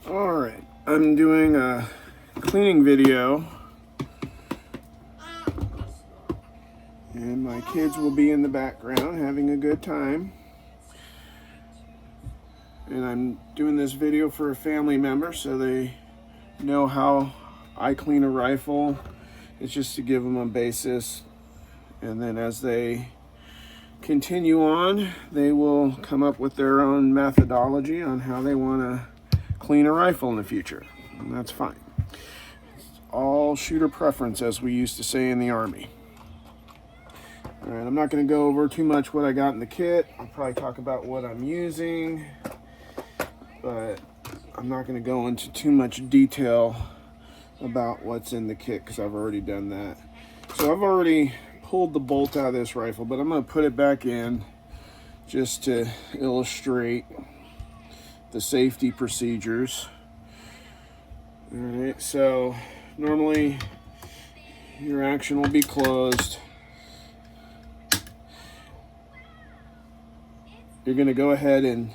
Alright, I'm doing a cleaning video and my kids will be in the background having a good time. And I'm doing this video for a family member so they know how I clean a rifle. It's just to give them a basis, and then as they continue on, they will come up with their own methodology on how they want to clean a rifle in the future, and that's fine. It's all shooter preference, as we used to say in the Army. All right, I'm not going to go over too much what I got in the kit. I'll probably talk about what I'm using, but I'm not going to go into too much detail about what's in the kit because I've already done that. So I've already pulled the bolt out of this rifle, but I'm going to put it back in just to illustrate the safety procedures. All right, so normally your action will be closed. You're going to go ahead and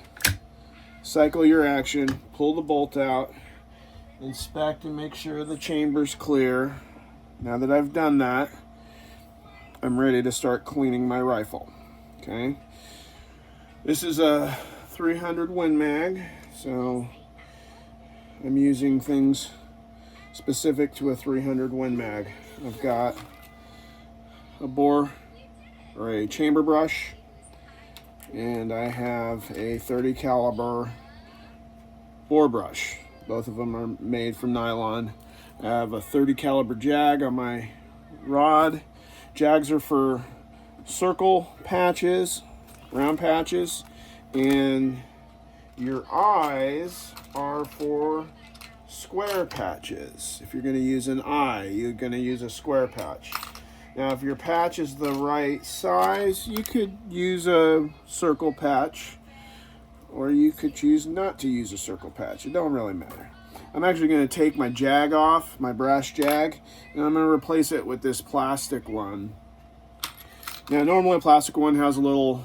cycle your action, pull the bolt out, inspect and make sure the chamber's clear. Now that I've done that, I'm ready to start cleaning my rifle. Okay, this is a 300 Win Mag, so I'm using things specific to a 300 Win Mag. I've got a bore or a chamber brush, and I have a 30 caliber bore brush. Both of them are made from nylon. I have a 30 caliber jag on my rod. Jags are for circle patches, round patches, and your eyes are for square patches. If you're going to use an eye, you're going to use a square patch. Now, if your patch is the right size, you could use a circle patch, or you could choose not to use a circle patch. It don't really matter. I'm actually going to take my jag off, my brass jag, and I'm going to replace it with this plastic one. Now, normally a plastic one has a little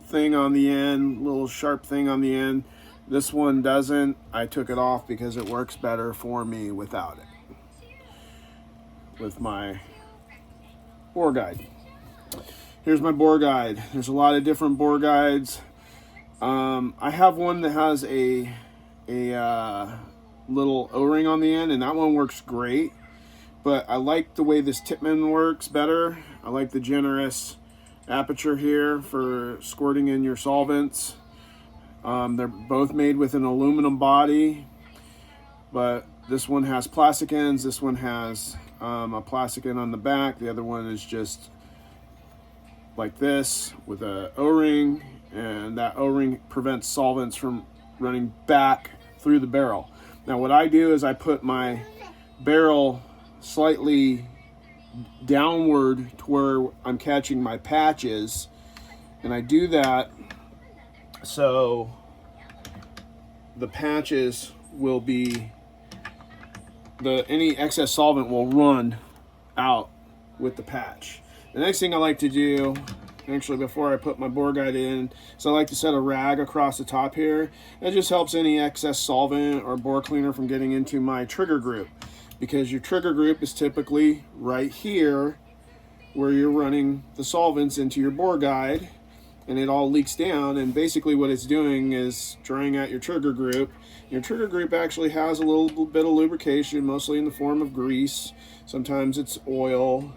thing on the end, little sharp thing on the end. This one doesn't. I took it off because it works better for me without it, with my bore guide. Here's my bore guide. There's a lot of different bore guides. I have one that has a little O-ring on the end, and that one works great, but I like the way this Tippmann works better. I like the generous aperture here for squirting in your solvents. They're both made with an aluminum body, but this one has plastic ends. This one has a plastic end on the back. The other one is just like this with a O-ring, and that O-ring prevents solvents from running back through the barrel. Now what I do is I put my barrel slightly downward to where I'm catching my patches, and I do that so the patches will be, any excess solvent will run out with the patch. The next thing I like to do, actually before I put my bore guide in, is I like to set a rag across the top here. That just helps any excess solvent or bore cleaner from getting into my trigger group, because your trigger group is typically right here where you're running the solvents into your bore guide, and it all leaks down, and basically what it's doing is drying out your trigger group. Your trigger group actually has a little bit of lubrication, mostly in the form of grease. Sometimes it's oil.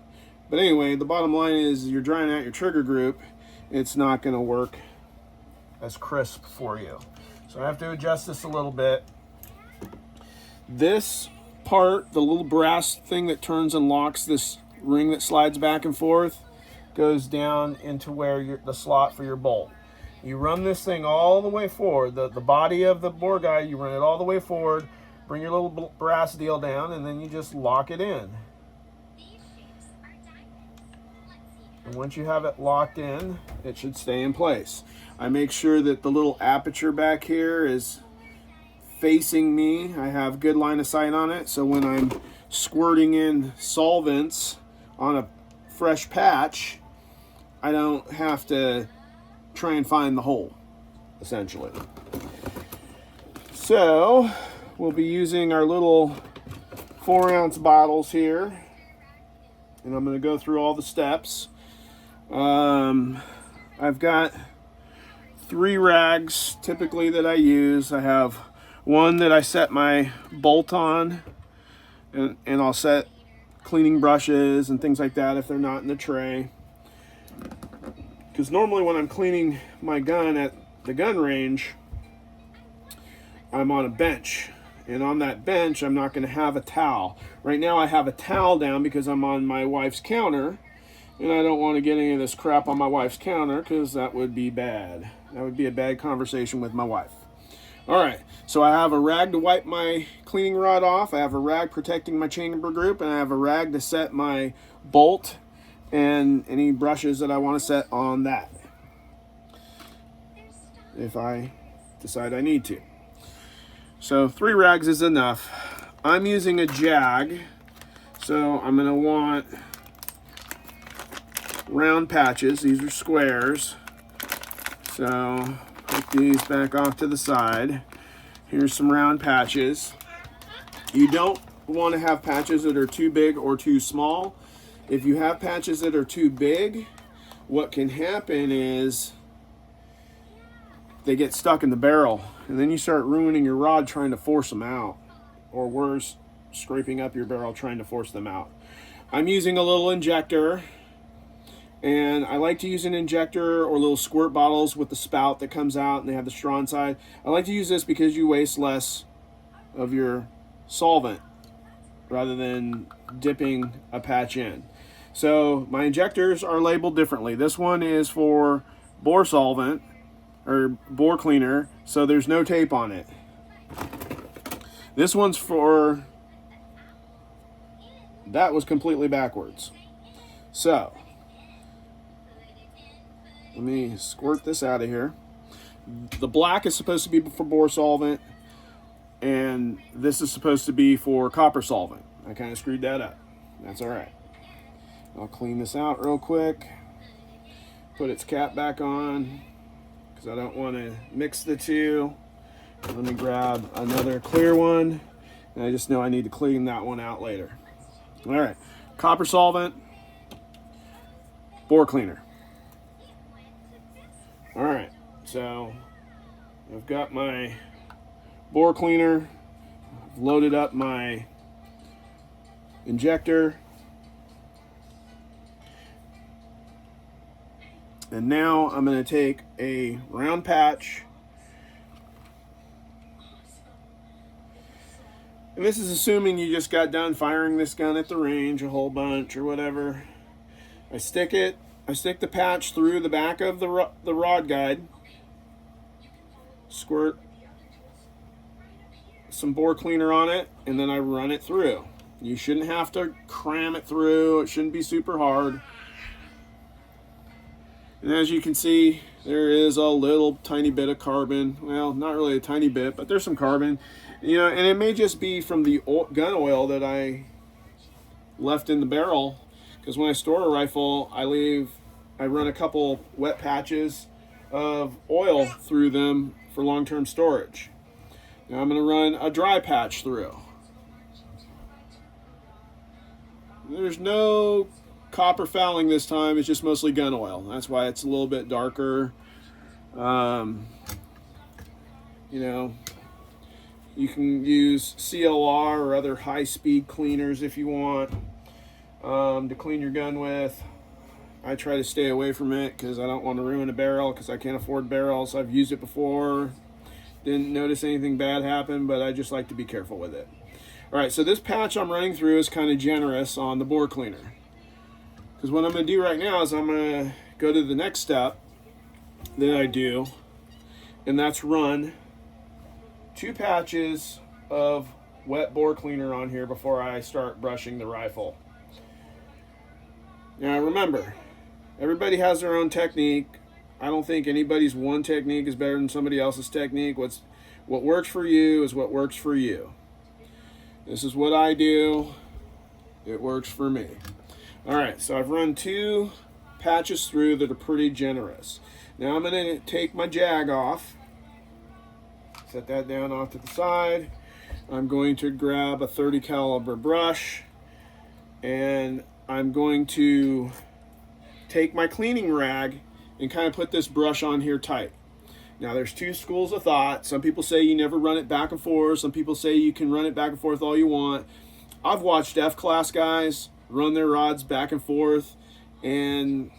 But anyway, the bottom line is you're drying out your trigger group. It's not going to work as crisp for you. So I have to adjust this a little bit. This part, the little brass thing that turns and locks this ring that slides back and forth, goes down into where the slot for your bolt. You run this thing all the way forward. The body of the bore guide, you run it all the way forward, bring your little brass deal down, and then you just lock it in. And once you have it locked in, it should stay in place. I make sure that the little aperture back here is facing me. I have good line of sight on it, so when I'm squirting in solvents on a fresh patch, I don't have to try and find the hole, essentially. So we'll be using our little 4-ounce bottles here. And I'm going to go through all the steps. I've got 3 rags typically that I use. I have one that I set my bolt on, and I'll set cleaning brushes and things like that if they're not in the tray. Because normally when I'm cleaning my gun at the gun range, I'm on a bench. And on that bench, I'm not going to have a towel. Right now I have a towel down because I'm on my wife's counter. And I don't want to get any of this crap on my wife's counter because that would be bad. That would be a bad conversation with my wife. All right, so I have a rag to wipe my cleaning rod off. I have a rag protecting my chamber group, and I have a rag to set my bolt and any brushes that I want to set on that, if I decide I need to. So 3 rags is enough. I'm using a jag, so I'm going to want round patches. These are squares. So put these back off to the side. Here's some round patches. You don't want to have patches that are too big or too small. If you have patches that are too big, what can happen is they get stuck in the barrel, and then you start ruining your rod trying to force them out, or worse, scraping up your barrel trying to force them out. I'm using a little injector, and I like to use an injector or little squirt bottles with the spout that comes out and they have the straw inside. I like to use this because you waste less of your solvent rather than dipping a patch in. So my injectors are labeled differently. This one is for bore solvent or bore cleaner, so there's no tape on it. This one's for, that was completely backwards. So let me squirt this out of here. The black is supposed to be for bore solvent, and this is supposed to be for copper solvent. I kind of screwed that up. That's all right. I'll clean this out real quick. Put its cap back on because I don't want to mix the two. Let me grab another clear one, and I just know I need to clean that one out later. All right, copper solvent, bore cleaner. All right, so I've got my bore cleaner, I've loaded up my injector, and now I'm going to take a round patch, and this is assuming you just got done firing this gun at the range a whole bunch or whatever. I stick the patch through the back of the rod guide, squirt some bore cleaner on it, and then I run it through. You shouldn't have to cram it through. It shouldn't be super hard. And as you can see, there is a little tiny bit of carbon. Well, not really a tiny bit, but there's some carbon. You know, and it may just be from the gun oil that I left in the barrel. Because when I store a rifle, I run a couple wet patches of oil through them for long-term storage. Now I'm going to run a dry patch through. There's no copper fouling this time, it's just mostly gun oil. That's why it's a little bit darker. You know, you can use CLR or other high-speed cleaners if you want to clean your gun with. I try to stay away from it because I don't want to ruin a barrel because I can't afford barrels. I've used it before, didn't notice anything bad happen, but I just like to be careful with it. All right, so this patch I'm running through is kind of generous on the bore cleaner. Because what I'm going to do right now is I'm going to go to the next step that I do, and that's run 2 patches of wet bore cleaner on here before I start brushing the rifle. Now remember, everybody has their own technique. I don't think anybody's one technique is better than somebody else's technique. What works for you is what works for you. This is what I do. It works for me. All right, so I've run 2 patches through that are pretty generous. Now I'm going to take my jag off. Set that down off to the side. I'm going to grab a 30 caliber brush, and I'm going to take my cleaning rag and kind of put this brush on here tight. Now there's two schools of thought. Some people say you never run it back and forth. Some people say you can run it back and forth all you want. I've watched F-class guys run their rods back and forth, and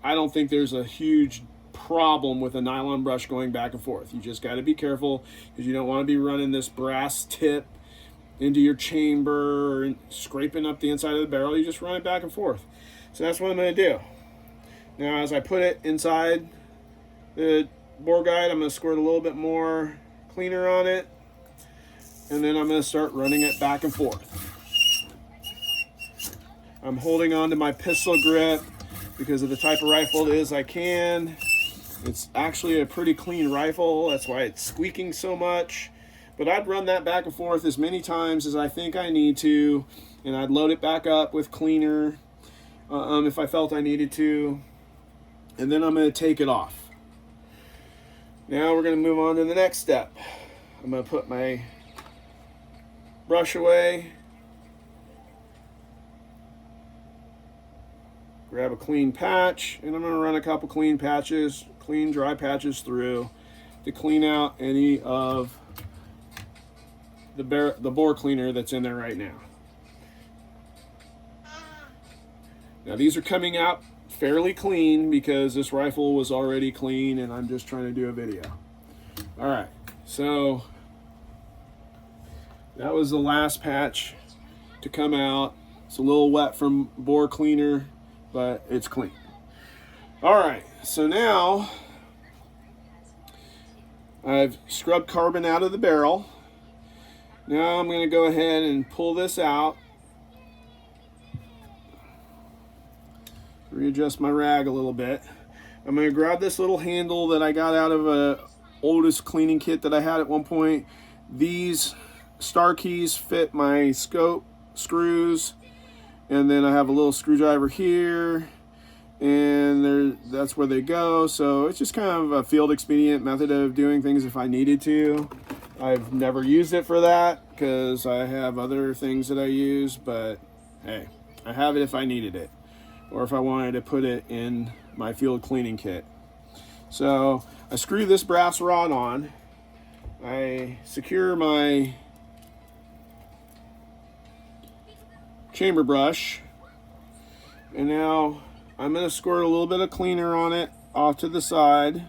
I don't think there's a huge problem with a nylon brush going back and forth. You just got to be careful because you don't want to be running this brass tip into your chamber and scraping up the inside of the barrel. You just run it back and forth. So that's what I'm going to do. Now as I put it inside the bore guide, I'm going to squirt a little bit more cleaner on it, and then I'm going to start running it back and forth. I'm holding on to my pistol grip because of the type of rifle it is I can. It's actually a pretty clean rifle, that's why it's squeaking so much. But I'd run that back and forth as many times as I think I need to, and I'd load it back up with cleaner if I felt I needed to, and then I'm going to take it off. Now we're going to move on to the next step. I'm going to put my brush away, grab a clean patch, and I'm going to run a couple clean patches, clean dry patches through to clean out any of the bore cleaner that's in there right now. Now these are coming out fairly clean because this rifle was already clean and I'm just trying to do a video. Alright, so that was the last patch to come out. It's a little wet from bore cleaner, but it's clean. Alright, so now I've scrubbed carbon out of the barrel. Now I'm going to go ahead and pull this out. Readjust my rag a little bit. I'm going to grab this little handle that I got out of a oldest cleaning kit that I had at one point. These star keys fit my scope screws, and then I have a little screwdriver here, and that's where they go. So it's just kind of a field expedient method of doing things if I needed to. I've never used it for that because I have other things that I use, but hey, I have it if I needed it, or if I wanted to put it in my field cleaning kit. So I screw this brass rod on, I secure my chamber brush, and now I'm going to squirt a little bit of cleaner on it off to the side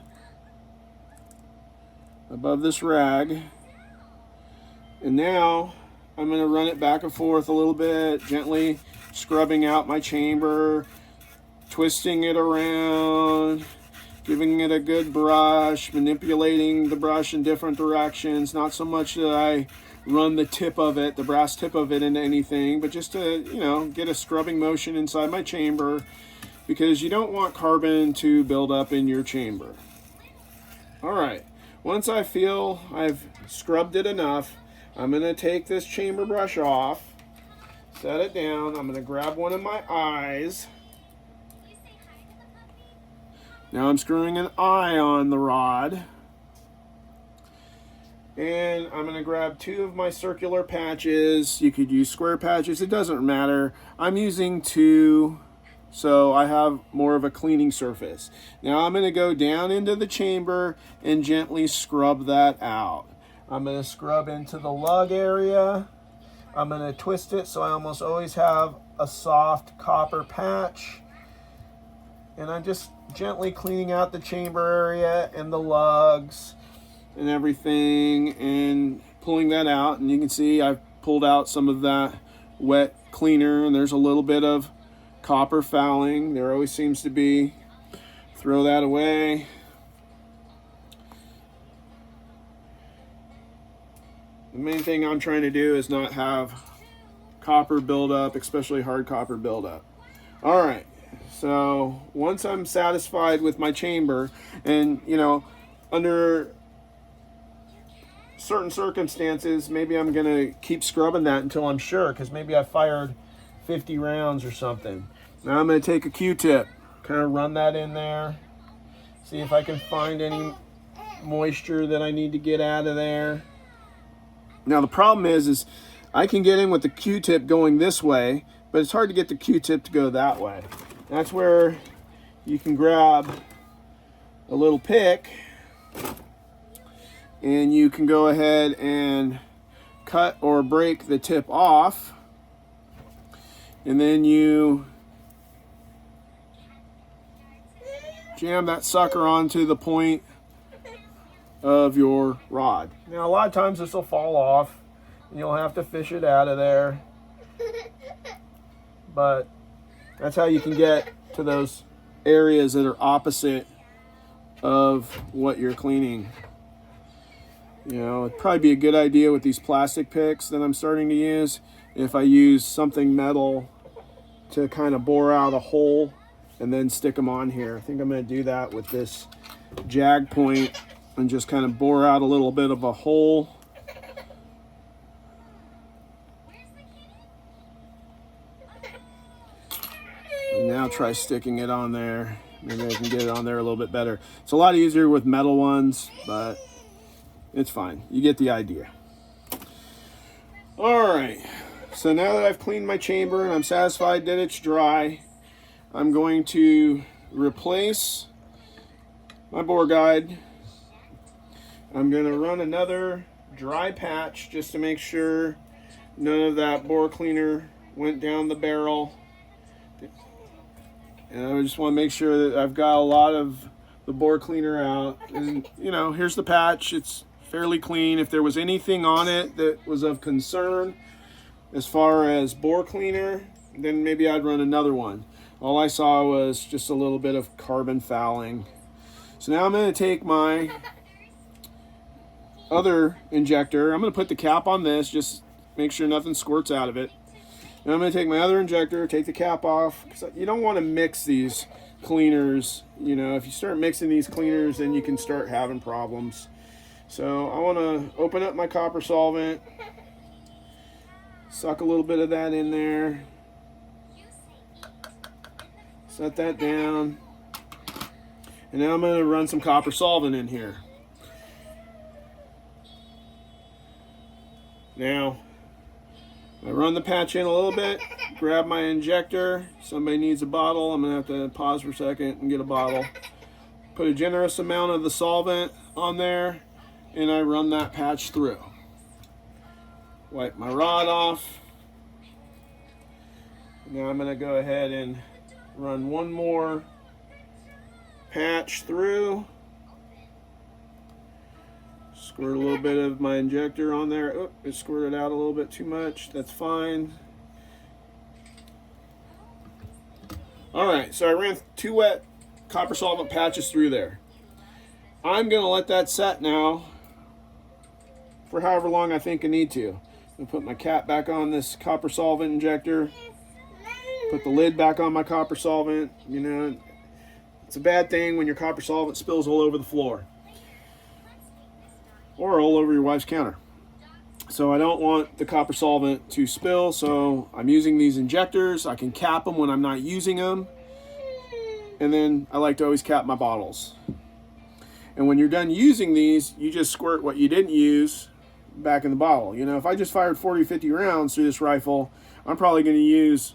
above this rag, and now I'm going to run it back and forth a little bit, gently scrubbing out my chamber, twisting it around, giving it a good brush, manipulating the brush in different directions. Not so much that I run the tip of it, the brass tip of it, into anything, but just to, you know, get a scrubbing motion inside my chamber, because you don't want carbon to build up in your chamber. Alright, once I feel I've scrubbed it enough, I'm going to take this chamber brush off, set it down. I'm going to grab one of my eyes. Now I'm screwing an eye on the rod. And I'm going to grab two of my circular patches. You could use square patches, it doesn't matter. I'm using two, so I have more of a cleaning surface. Now I'm going to go down into the chamber and gently scrub that out. I'm going to scrub into the lug area. I'm going to twist it so I almost always have a soft copper patch. And I'm just gently cleaning out the chamber area and the lugs and everything and pulling that out. And you can see I've pulled out some of that wet cleaner, and there's a little bit of copper fouling. There always seems to be. Throw that away. The main thing I'm trying to do is not have copper buildup, especially hard copper buildup. All right, so once I'm satisfied with my chamber, and you know, under certain circumstances, maybe I'm gonna keep scrubbing that until I'm sure, because maybe I fired 50 rounds or something. Now I'm gonna take a Q-tip, kind of run that in there, see if I can find any moisture that I need to get out of there. Now the problem is I can get in with the Q-tip going this way, but it's hard to get the Q-tip to go that way. That's where you can grab a little pick and you can go ahead and cut or break the tip off, and then you jam that sucker onto the point of your rod. Now a lot of times this will fall off and you'll have to fish it out of there, but that's how you can get to those areas that are opposite of what you're cleaning. You know, it'd probably be a good idea with these plastic picks that I'm starting to use if I use something metal to kind of bore out a hole and then stick them on here. I think I'm going to do that with this jag point and just kind of bore out a little bit of a hole. And now try sticking it on there. Maybe I can get it on there a little bit better. It's a lot easier with metal ones, but it's fine. You get the idea. All right. So now that I've cleaned my chamber and I'm satisfied that it's dry, I'm going to replace my bore guide. I'm going to run another dry patch just to make sure none of that bore cleaner went down the barrel. And I just want to make sure that I've got a lot of the bore cleaner out. And, you know, here's the patch. It's fairly clean. If there was anything on it that was of concern as far as bore cleaner, then maybe I'd run another one. All I saw was just a little bit of carbon fouling. So now I'm going to take my other injector. I'm going to put the cap on this, just make sure nothing squirts out of it. And I'm going to take my other injector, take the cap off, because you don't want to mix these cleaners. You know, if you start mixing these cleaners, then you can start having problems. So I want to open up my copper solvent, suck a little bit of that in there, set that down, and now I'm going to run some copper solvent in here. Now, I run the patch in a little bit, grab my injector. Somebody needs a bottle. I'm going to have to pause for a second and get a bottle. Put a generous amount of the solvent on there, and I run that patch through. Wipe my rod off. Now I'm going to go ahead and run one more patch through. Squirt a little bit of my injector on there. Oh, it squirted out a little bit too much. That's fine. All right, so I ran 2 wet copper solvent patches through there. I'm going to let that set now for however long I think I need to. I'm going to put my cap back on this copper solvent injector. Put the lid back on my copper solvent. You know, it's a bad thing when your copper solvent spills all over the floor or all over your wife's counter. So I don't want the copper solvent to spill, so I'm using these injectors. I can cap them when I'm not using them. And then I like to always cap my bottles. And when you're done using these, you just squirt what you didn't use back in the bottle. You know, if I just fired 40 or 50 rounds through this rifle, I'm probably going to use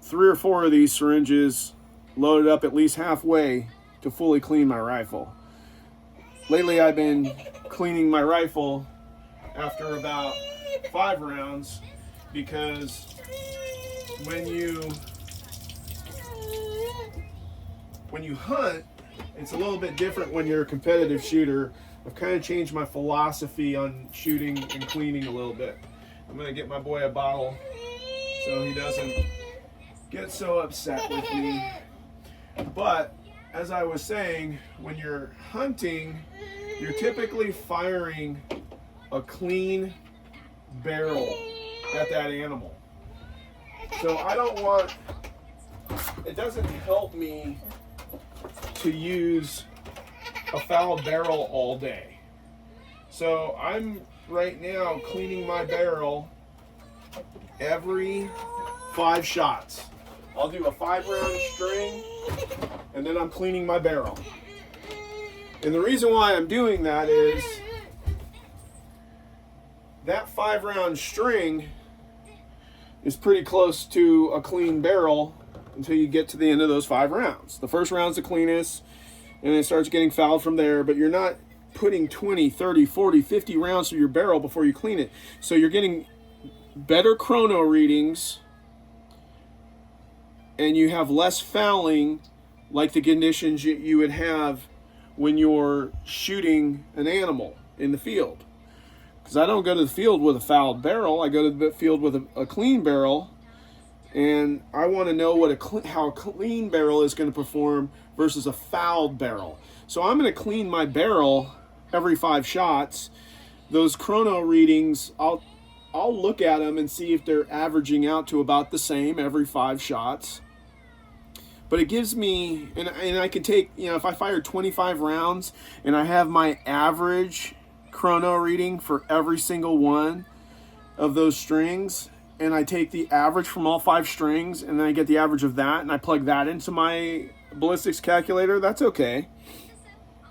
3 or 4 of these syringes loaded up at least halfway to fully clean my rifle. Lately I've been cleaning my rifle after about 5 rounds because when you hunt, it's a little bit different when you're a competitive shooter. I've kind of changed my philosophy on shooting and cleaning a little bit. I'm going to get my boy a bottle so he doesn't get so upset with me. But as I was saying, when you're hunting, you're typically firing a clean barrel at that animal. So I don't want, it doesn't help me to use a foul barrel all day. So I'm right now cleaning my barrel every 5 shots. I'll do a 5-round string and then I'm cleaning my barrel. And the reason why I'm doing that is that 5-round string is pretty close to a clean barrel until you get to the end of those 5 rounds. The first round's the cleanest, and it starts getting fouled from there, but you're not putting 20, 30, 40, 50 rounds through your barrel before you clean it. So you're getting better chrono readings, and you have less fouling, like the conditions you would have when you're shooting an animal in the field. Because I don't go to the field with a fouled barrel. I go to the field with a clean barrel, and I want to know how a clean barrel is going to perform versus a fouled barrel. So I'm going to clean my barrel every 5 shots. Those chrono readings, I'll look at them and see if they're averaging out to about the same every 5 shots. But it gives me, and I can take, if I fire 25 rounds and I have my average chrono reading for every single one of those strings, and I take the average from all 5 strings, and then I get the average of that, and I plug that into my ballistics calculator, that's okay.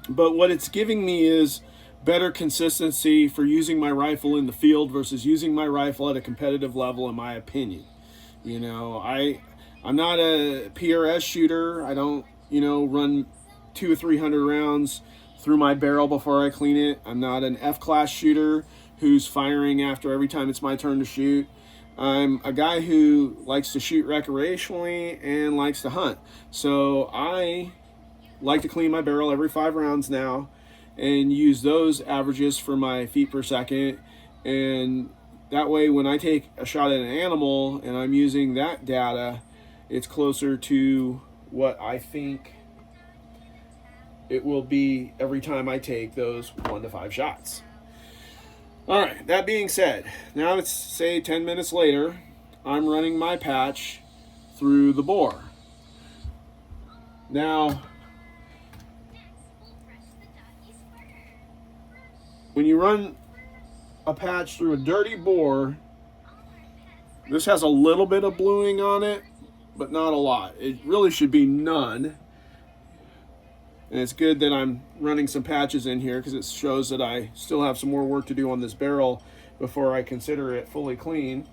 But what it's giving me is better consistency for using my rifle in the field versus using my rifle at a competitive level, in my opinion. I'm not a PRS shooter. I don't, run 200 or 300 rounds through my barrel before I clean it. I'm not an F-class shooter who's firing after every time it's my turn to shoot. I'm a guy who likes to shoot recreationally and likes to hunt. So I like to clean my barrel every 5 rounds now and use those averages for my feet per second. And that way, when I take a shot at an animal and I'm using that data, it's closer to what I think it will be every time I take those 1 to 5 shots. All right, that being said, now let's say 10 minutes later, I'm running my patch through the bore. Now, when you run a patch through a dirty bore, this has a little bit of bluing on it, but not a lot. It really should be none. And it's good that I'm running some patches in here because it shows that I still have some more work to do on this barrel before I consider it fully clean.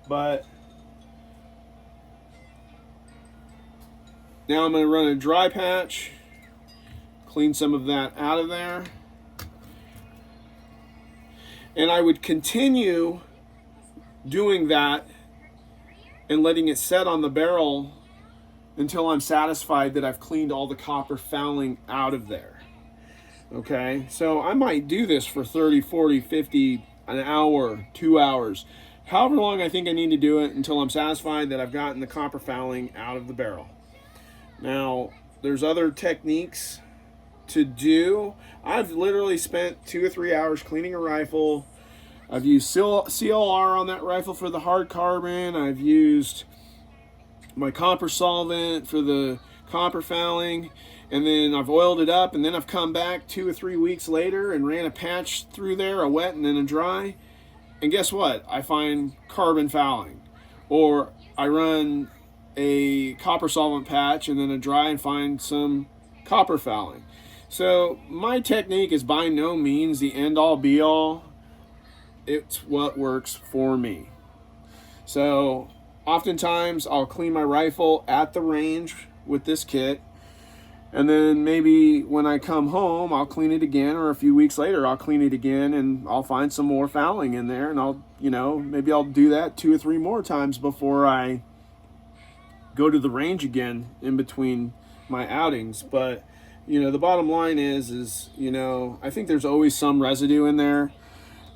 But now I'm going to run a dry patch, clean some of that out of there. And I would continue doing that and letting it set on the barrel until I'm satisfied that I've cleaned all the copper fouling out of there. Okay, so I might do this for 30, 40, 50, an hour, 2 hours, however long I think I need to do it until I'm satisfied that I've gotten the copper fouling out of the barrel. Now, there's other techniques to do. I've literally spent 2 or 3 hours cleaning a rifle. I've used CLR on that rifle for the hard carbon. I've used my copper solvent for the copper fouling, and then I've oiled it up, and then I've come back 2 or 3 weeks later and ran a patch through there, a wet and then a dry, and guess what? I find carbon fouling. Or I run a copper solvent patch and then a dry and find some copper fouling. So my technique is by no means the end-all be-all. It's what works for me. So oftentimes I'll clean my rifle at the range with this kit, and then maybe when I come home I'll clean it again, or a few weeks later I'll clean it again and I'll find some more fouling in there, and maybe I'll do that 2 or 3 more times before I go to the range again in between my outings. But the bottom line is I think there's always some residue in there,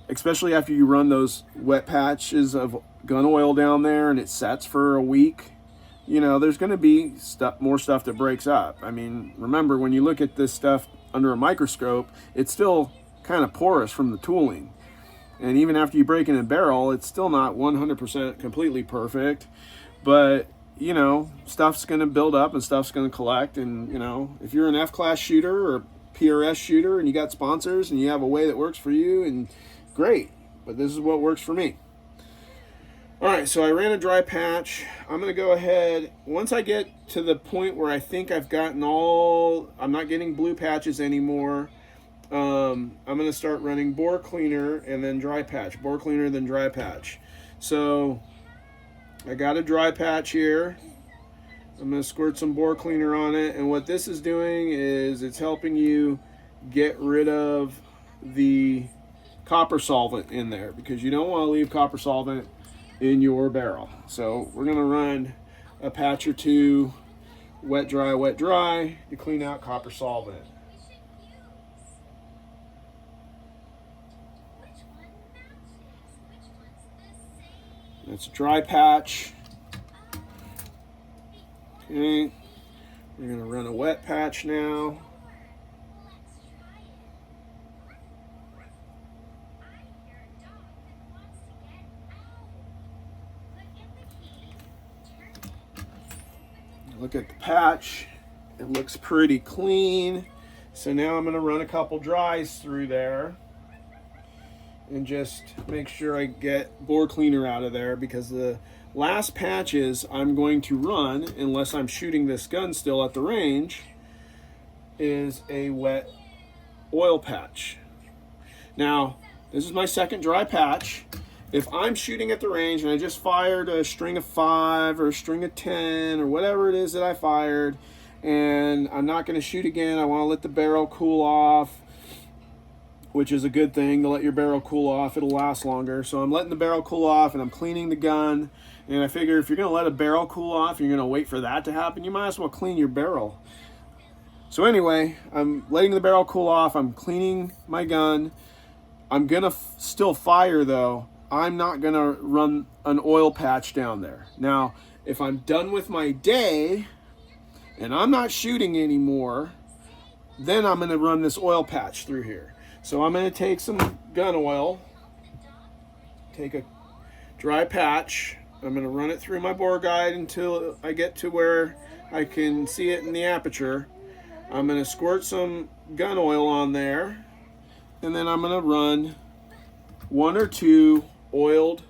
especially after you run those wet patches of gun oil down there and it sets for a week. There's going to be more stuff that breaks up. I mean, remember, when you look at this stuff under a microscope, it's still kind of porous from the tooling. And even after you break in a barrel, it's still not 100% completely perfect. But, stuff's going to build up and stuff's going to collect. And, if you're an F-class shooter or PRS shooter and you got sponsors and you have a way that works for you, and great. But this is what works for me. All right, so I ran a dry patch. I'm going to go ahead, once I get to the point where I think I've gotten I'm not getting blue patches anymore, I'm going to start running bore cleaner and then dry patch. Bore cleaner, then dry patch. So I got a dry patch here. I'm going to squirt some bore cleaner on it. And what this is doing is it's helping you get rid of the copper solvent in there, because you don't want to leave copper solvent in your barrel. So we're going to run a patch or two, wet, dry, to clean out copper solvent. That's a dry patch. Okay, we're going to run a wet patch now. Look at the patch. It looks pretty clean. So now I'm going to run a couple dries through there and just make sure I get bore cleaner out of there, because the last patches I'm going to run, unless I'm shooting this gun still at the range, is a wet oil patch. Now, this is my second dry patch. If I'm shooting at the range and I just fired a string of 5 or a string of 10 or whatever it is that I fired, and I'm not going to shoot again, I want to let the barrel cool off, which is a good thing, to let your barrel cool off. It'll last longer. So I'm letting the barrel cool off and I'm cleaning the gun. And I figure if you're going to let a barrel cool off, you're going to wait for that to happen, you might as well clean your barrel. So anyway, I'm letting the barrel cool off. I'm cleaning my gun. I'm going to still fire though. I'm not going to run an oil patch down there. Now, if I'm done with my day and I'm not shooting anymore, then I'm going to run this oil patch through here. So I'm going to take some gun oil, take a dry patch. I'm going to run it through my bore guide until I get to where I can see it in the aperture. I'm going to squirt some gun oil on there, and then I'm going to run 1 or 2 oiled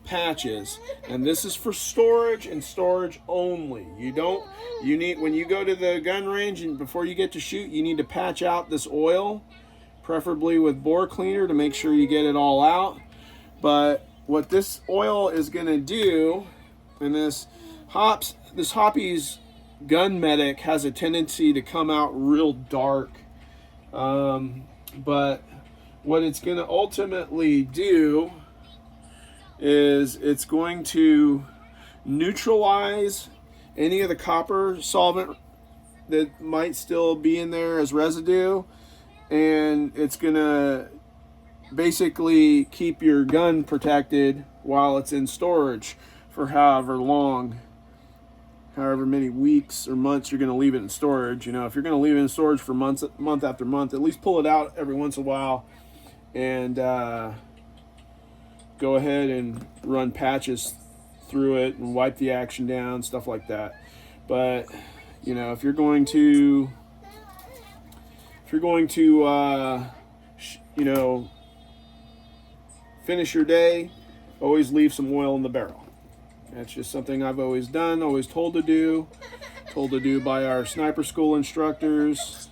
patches. And this is for storage and storage only. You need, when you go to the gun range and before you get to shoot, you need to patch out this oil, preferably with bore cleaner, to make sure you get it all out. But what this oil is going to do, and this Hoppe's Gun Medic has a tendency to come out real dark, but what it's going to ultimately do is it's going to neutralize any of the copper solvent that might still be in there as residue, and it's going to basically keep your gun protected while it's in storage for however many weeks or months you're going to leave it in storage. You know, if you're going to leave it in storage for month after month, at least pull it out every once in a while and go ahead and run patches through it and wipe the action down, stuff like that. But you know, if you're going to you know, finish your day, always leave some oil in the barrel. That's just something I've always done, always told to do by our sniper school instructors.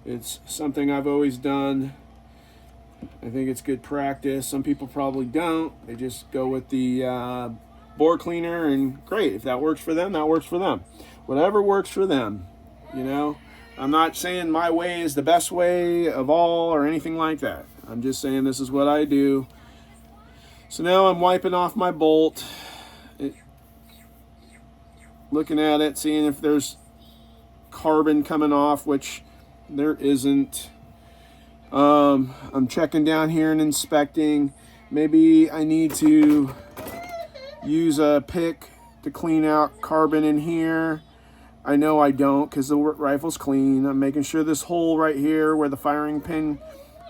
It's something I've always done. I think it's good practice. Some people probably don't. They just go with the bore cleaner, and great. If that works for them, that works for them. Whatever works for them, you know. I'm not saying my way is the best way of all or anything like that. I'm just saying this is what I do. So now I'm wiping off my bolt, looking at it, seeing if there's carbon coming off, which there isn't. I'm checking down here and inspecting. Maybe I need to use a pick to clean out carbon in here. I know I don't, because the rifle's clean. I'm making sure this hole right here where the firing pin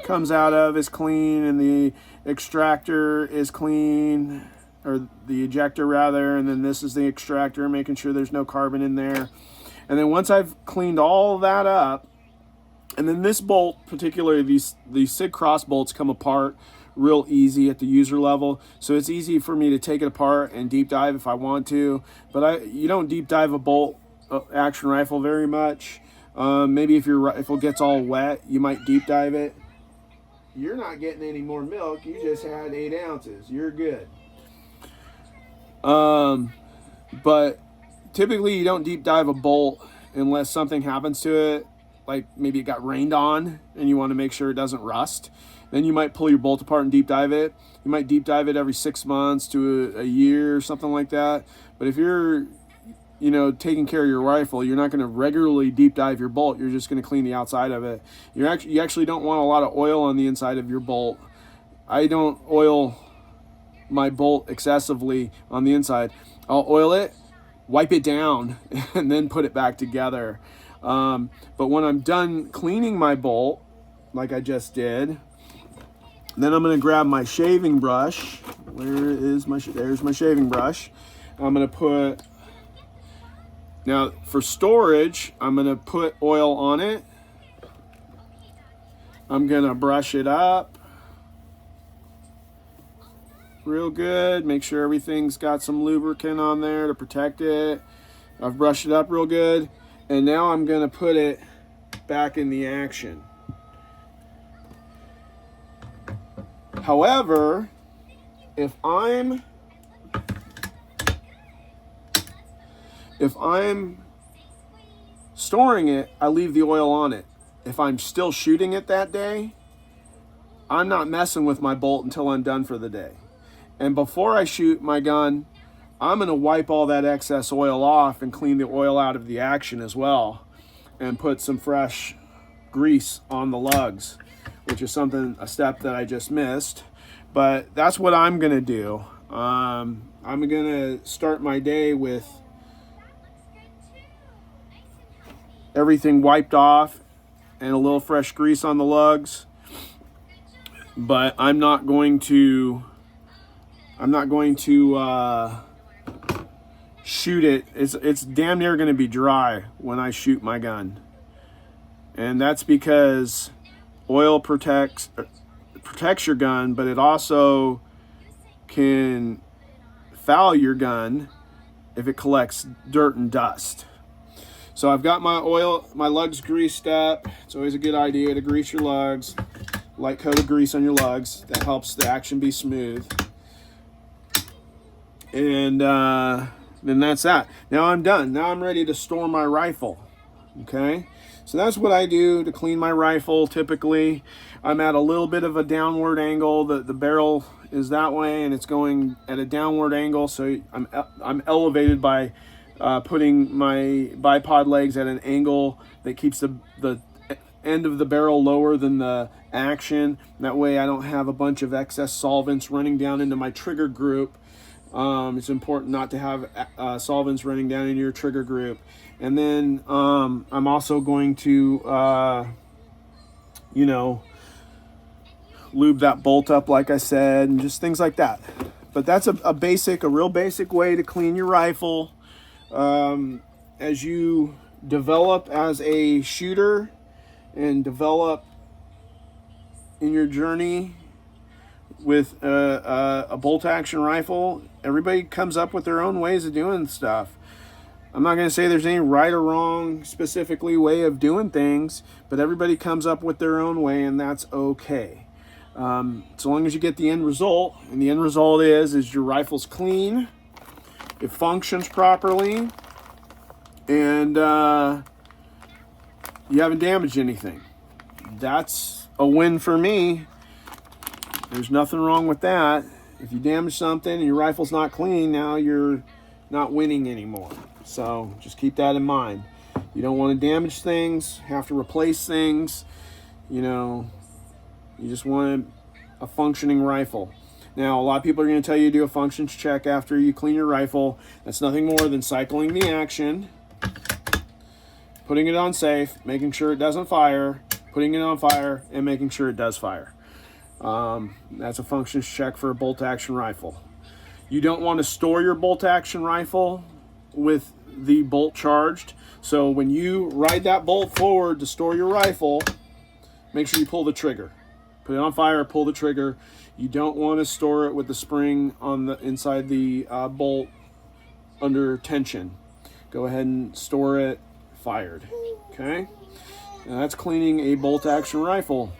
comes out of is clean, and the extractor is clean, or the ejector rather, and then this is the extractor, making sure there's no carbon in there. And then once I've cleaned all that up, and then this bolt, particularly these SIG cross bolts, come apart real easy at the user level, so it's easy for me to take it apart and deep dive if I want to. But you don't deep dive a bolt action rifle very much. Maybe if your rifle gets all wet, you might deep dive it. You're not getting any more milk. You just had 8 ounces. You're good. But typically you don't deep dive a bolt unless something happens to it, like maybe it got rained on and you want to make sure it doesn't rust. Then you might pull your bolt apart and deep dive it. You might deep dive it every 6 months to a year or something like that. But if you're, taking care of your rifle, you're not going to regularly deep dive your bolt. You're just going to clean the outside of it. You actually don't want a lot of oil on the inside of your bolt. I don't oil my bolt excessively on the inside. I'll oil it, wipe it down, and then put it back together. But when I'm done cleaning my bolt, like I just did, then I'm going to grab my shaving brush. There's my shaving brush. I'm going to put, now for storage, I'm going to put oil on it. I'm going to brush it up real good. Make sure everything's got some lubricant on there to protect it. I've brushed it up real good. And now I'm going to put it back in the action. However, if I'm storing it, I leave the oil on it. If I'm still shooting it that day, I'm not messing with my bolt until I'm done for the day. And before I shoot my gun, I'm going to wipe all that excess oil off and clean the oil out of the action as well, and put some fresh grease on the lugs, which is a step that I just missed. But that's what I'm going to do. I'm going to start my day with everything wiped off and a little fresh grease on the lugs. But I'm not going to shoot it. It's damn near going to be dry when I shoot my gun. And that's because oil protects your gun, but it also can foul your gun if it collects dirt and dust. So I've got my lugs greased up. It's always a good idea to grease your lugs. Light coat of grease on your lugs. That helps the action be smooth. And then that's that. Now I'm done. Now I'm ready to store my rifle. Okay? So that's what I do to clean my rifle. Typically, I'm at a little bit of a downward angle. The barrel is that way, and it's going at a downward angle. So I'm elevated by putting my bipod legs at an angle that keeps the end of the barrel lower than the action. That way I don't have a bunch of excess solvents running down into my trigger group. It's important not to have solvents running down into your trigger group. And then I'm also going to, lube that bolt up, like I said, and just things like that. But that's a real basic way to clean your rifle. As you develop as a shooter and develop in your journey with a bolt action rifle, everybody comes up with their own ways of doing stuff. I'm not going to say there's any right or wrong specifically way of doing things, but everybody comes up with their own way, and that's okay. So long as you get the end result, and the end result is your rifle's clean, it functions properly, and you haven't damaged anything. That's a win for me. There's nothing wrong with that. If you damage something and your rifle's not clean, now you're not winning anymore. So just keep that in mind. You don't want to damage things, have to replace things. You just want a functioning rifle. Now, a lot of people are going to tell you to do a functions check after you clean your rifle. That's nothing more than cycling the action, putting it on safe, making sure it doesn't fire, putting it on fire, and making sure it does fire. That's a functions check for a bolt action rifle. You don't want to store your bolt action rifle with the bolt charged. So when you ride that bolt forward to store your rifle, make sure you pull the trigger. Put it on fire, pull the trigger. You don't want to store it with the spring on the inside the bolt under tension. Go ahead and store it fired. Okay? And that's cleaning a bolt action rifle.